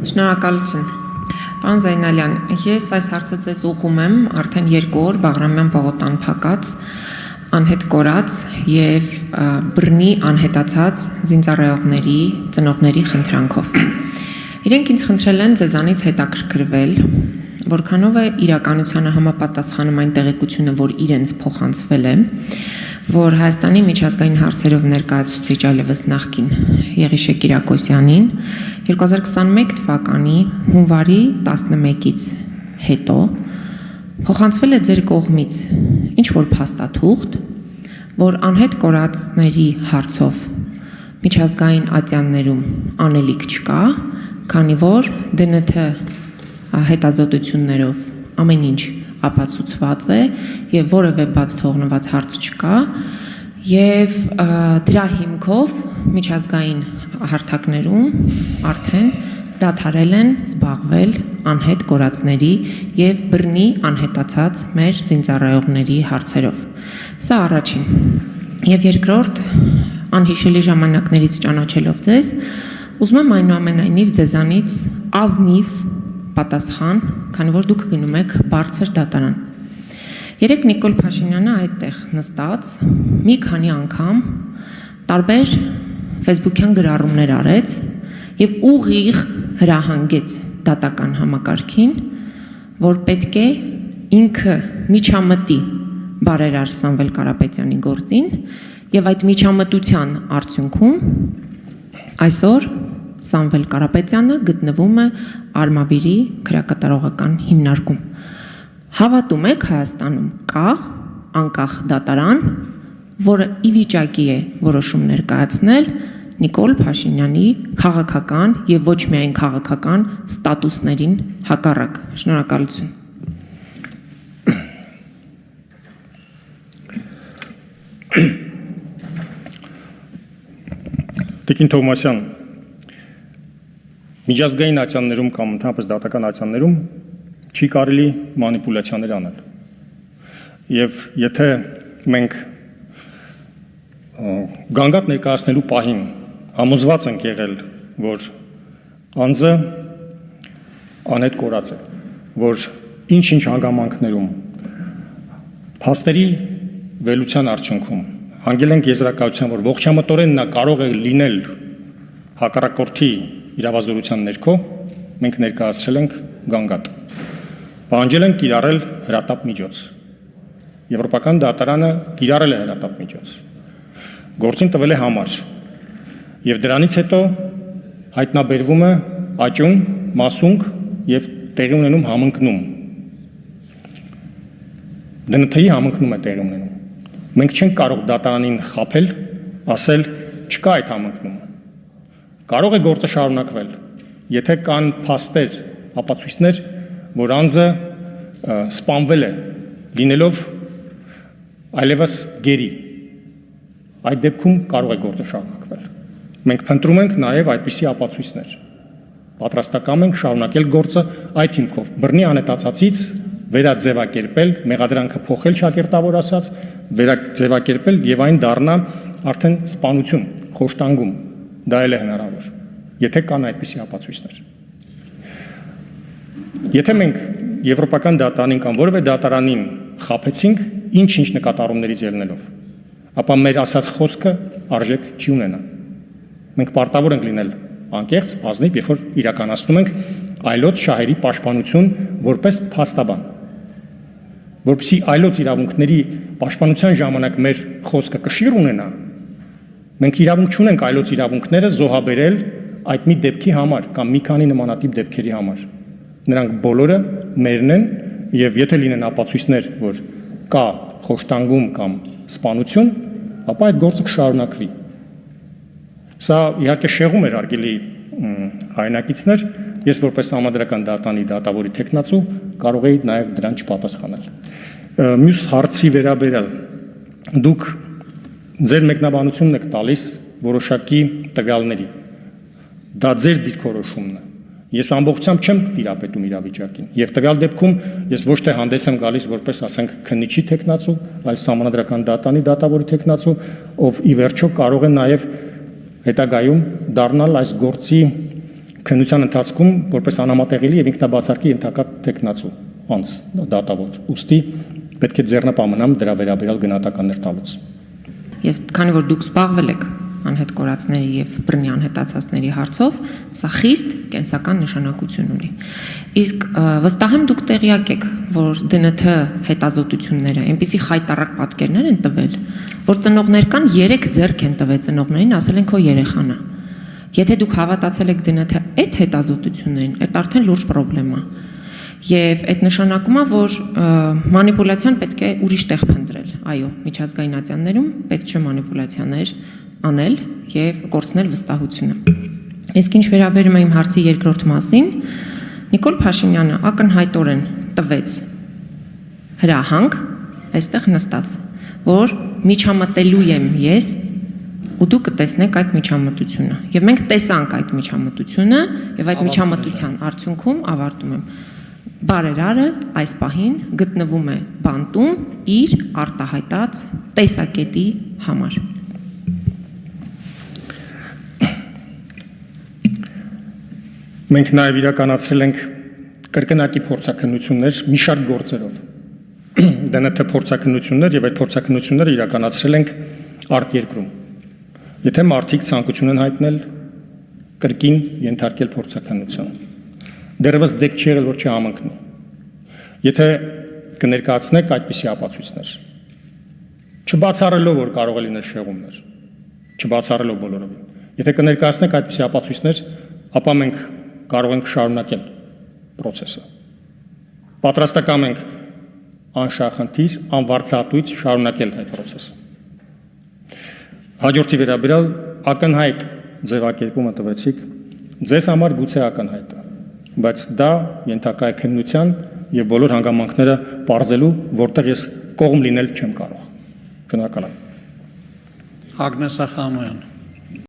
Շնորհակալություն։ Պարոն Զայնալյան, ես այս հարցը ձեզ ուղղում եմ արդեն 2 օր Բաղրամյան պողոտան փակած, անհետ կորած եւ բռնի անհետացած զինծառայողների, ծնողների խնդրանքով։ Իրենք ինձ խնդրել են ձեզանից հետաքրքրվել, որքանով է իրականությանը համապատասխանում այն տեղեկությունը, որ իրենց փոխանցվել է, որ Հայաստանի միջազգային հարցերով ներկայացուցիչ այլևս նախկին Եղիշե Կիրակոսյանին 2021 թվականի հունվարի 11-ից հետո փոխանցվել է ձեր կողմից ինչ որ փաստաթուղթ, որ անհետ կորածների հարցով միջազգային ատյաններում անելիք չկա, քանի որ ԴՆԹ հետազոտություններով ամեն ինչ ապացուցված է եւ որևէ բաց թողնված հարց չկա եւ դրա հիմքով միջազգային հարթակներում արդեն դադարել են զբաղվել անհետ կորածների եւ բռնի անհետացած մեր զինծառայողների հարցերով։ Սա առաջին։ Եվ երկրորդ, անհիշելի ժամանակներից ճանաչելով ձեզ, ուզում եմ այնուամենայնիվ ձեզանից ազնիվ պատասխան, քանի որ դուք գնում եք բարձր դատարան։ Երեք Նիկոլ Փաշինյանը այդտեղ նստած մի քանի անգամ տարբեր Facebook-յան գրառումներ արեց եւ ուղիղ հրահանգեց դատական համակարգին, որ պետք է ինքը միջամտի բարերար Սամվել Կարապետյանի գործին եւ այդ միջամտության արդյունքում այսօր Սամվել Կարապետյանը գտնվում է Արմավիրի քրեակատարողական հիմնարկում։ Հավատում եք Հայաստանում կա անկախ դատարան, որը ի վիճակի է որոշումներ կայացնել Նիկոլ Փաշինյանի քաղաքական եւ ոչ միայն քաղաքական ստատուսներին հակառակ։ Շնորհակալություն։ Տիկին Թովմասյան, միջազգային ատյաններում կամ ընդհանրապես դատական ատյաններում չի կարելի մանիպուլյացիաներ անել։ Եվ եթե մենք գանգատ ներկայացնելու պահին համոզված ենք եղել, որ անձը անհետ կորած է, որ ինչ-ինչ հանգամանքներում փաստերի վելության արդյունքում հանգել ենք եզրակացության, որ ողջամտորեն նա կարող է լինել հակառակորդի իրավազորության ներքո, մենք ներկայացրել ենք գանգատ։ Պահանջել ենք կիրառել հրատապ միջոց։ Եվրոպական դատարանը կիրառել է հրատապ միջոց։ Գործին տվել է համար։ Եվ դրանից հետո հայտնաբերվում է աճում, մասունք եւ տեղի ունենում համընկնում։ ԴՆԹ-ի համընկնում է տեղի ունենում։ Մենք չենք կարող դատարանին խաբել, ասել չկա այդ համընկնումը։ Կարող է գործը շարունակվել, եթե կան փաստեր, ապացույցներ, որ անձը սպանվել է, լինելով այլևս գերի։ Այդ դեպքում կարող է գործը շարունակվել։ Մենք փնտրում ենք նաև այդպիսի ապացույցներ։ Պատրաստակամ ենք շարունակել գործը այդ հիմքով։ Բռնի անհետացածից վերաձևակերպել, մեղադրանքը փոխել շակերտավոր ասած, վերաձևակերպել եւ այն դառնա արդեն սպանություն, խոշտանգում։ Դա էլ է հնարավոր, եթե կան այդպիսի ապացույցներ։ Եթե մենք եվրոպական դատարանին կամ որևէ դատարանին խաբեցինք ինչ-ինչ նկատառումներից ելնելով, ապա մեր ասած խոսքը արժեք չի ունենա։ Մենք պարտավոր ենք լինել անկեղծ, ազնիվ, երբ որ իրականացնում ենք այլոց շահերի պաշտպանություն որպես փաստաբան։ Որպեսզի այլոց իրավունքների պաշտպանության ժամանակ մեր խոսքը կշիռ ունենա, մենք իրավունք չունենք այլոց իրավունքները զոհաբերել այդ մի դեպքի համար կամ մի քանի նմանատիպ դեպքերի համար։ Նրանք բոլորը մերն են եւ եթե լինեն ապացույցներ, որ կա խոշտանգում կամ սպանություն, ապա այդ գործը կշարունակվի։ Սա իհարկե շեղում էր արգելի հայրենակիցներ, ես որպես համադրական դատարանի դատավորի տեխնացու կարող էի նաեւ դրան չպատասխանել։ Մյուս հարցի վերաբերյալ դուք ձեր մեկնաբանությունն եք տալիս որոշակի տվյալների։ Դա ձեր դիրքորոշումն է։ Ես ամբողջությամբ չեմ տիրապետում իրավիճակին։ Եվ տվյալ դեպքում ես ոչ թե հանդես եմ գալիս որպես, ասենք, քննիչի տեխնացու, այլ համանդրական դատարանի դատավորի տեխնացու, ով ի վերջո կարող է նաև հետագայում դառնալ այս գործի քննության ընթացքում որպես անհամատեղելի եւ ինքնաբացարկի ենթակա տեխնացու անձ դատավոր ուստի պետք է ձեռնպահ մնամ դրա վերաբերյալ գնահատականներ տալուց։ Ես քանի որ դուք զբաղվել եք անհետ կորածների եւ բռնի անհետացածների հարցով, սա խիստ կենսական նշանակություն ունի։ Իսկ վստահ եմ դուք տեղյակ եք, որ ԴՆԹ հետազոտությունները այնպիսի խայտառակ պատկերներ են տվել, որ ծնողներ կան 3 ձեռք են տվել ծնողներին, ասել են քո երեխան է։ Եթե դուք հավատացել եք ԴՆԹ այդ հետազոտություններին, այդ արդեն լուրջ խնդրեմ է։ Եվ այդ նշանակում է, որ մանիպուլյացիան պետք է ուրիշ տեղ փնտրել։ Այո, միջազգային ատյաններում պետք չէ մանիպուլյացիաներ անել եւ կորցնել վստահությունը։ Իսկ ինչ վերաբերում է իմ հարցի երկրորդ մասին, Նիկոլ Փաշինյանը ակնհայտորեն տվեց հրահանգ այստեղ նստած, որ միջամտելու եմ ես ու դուք կտեսնեք այդ միջամտությունը։ Եվ մենք տեսանք այդ միջամտությունը եւ այդ միջամտության արդյունքում ավարտում եմ Բարերարը այս պահին գտնվում է բանտում իր արտահայտած տեսակետի համար։ Մենք նաև իրականացրել ենք կրկնակի փորձաքննություններ մի շարք գործերով։ ԴՆԹ փորձաքննություններ եւ այդ փորձաքննությունները իրականացրել ենք արտերկրում։ Եթե մարդիկ ցանկություն են հայտնել կրկին ենթարկել փորձաքննության, դեռևս դեպք չի եղել, որ չհամընկնի։ Եթե կներկայացնեք այդպիսի ապացույցներ, չբացառելով որ կարող է լինել շեղումներ, չբացառելով բոլորովին։ Եթե կներկայացնեք այդպիսի ապացույցներ, ապա մենք կարող ենք շարունակել process-ը։ Պատրաստական ենք անշահախնդիր, անվարձահատույց շարունակել այդ process-ը։ Հաջորդի վերաբերյալ ակնհայտ ձևակերպումը տվեցիք, ձեզ համար գուցե ակնհայտ է, բայց դա ենթակա է քննության եւ բոլոր հանգամանքները բարձելու, որտեղ ես կողմ լինել չեմ կարող։ Շնորհակալ եմ։ Ագնես Ախամոյան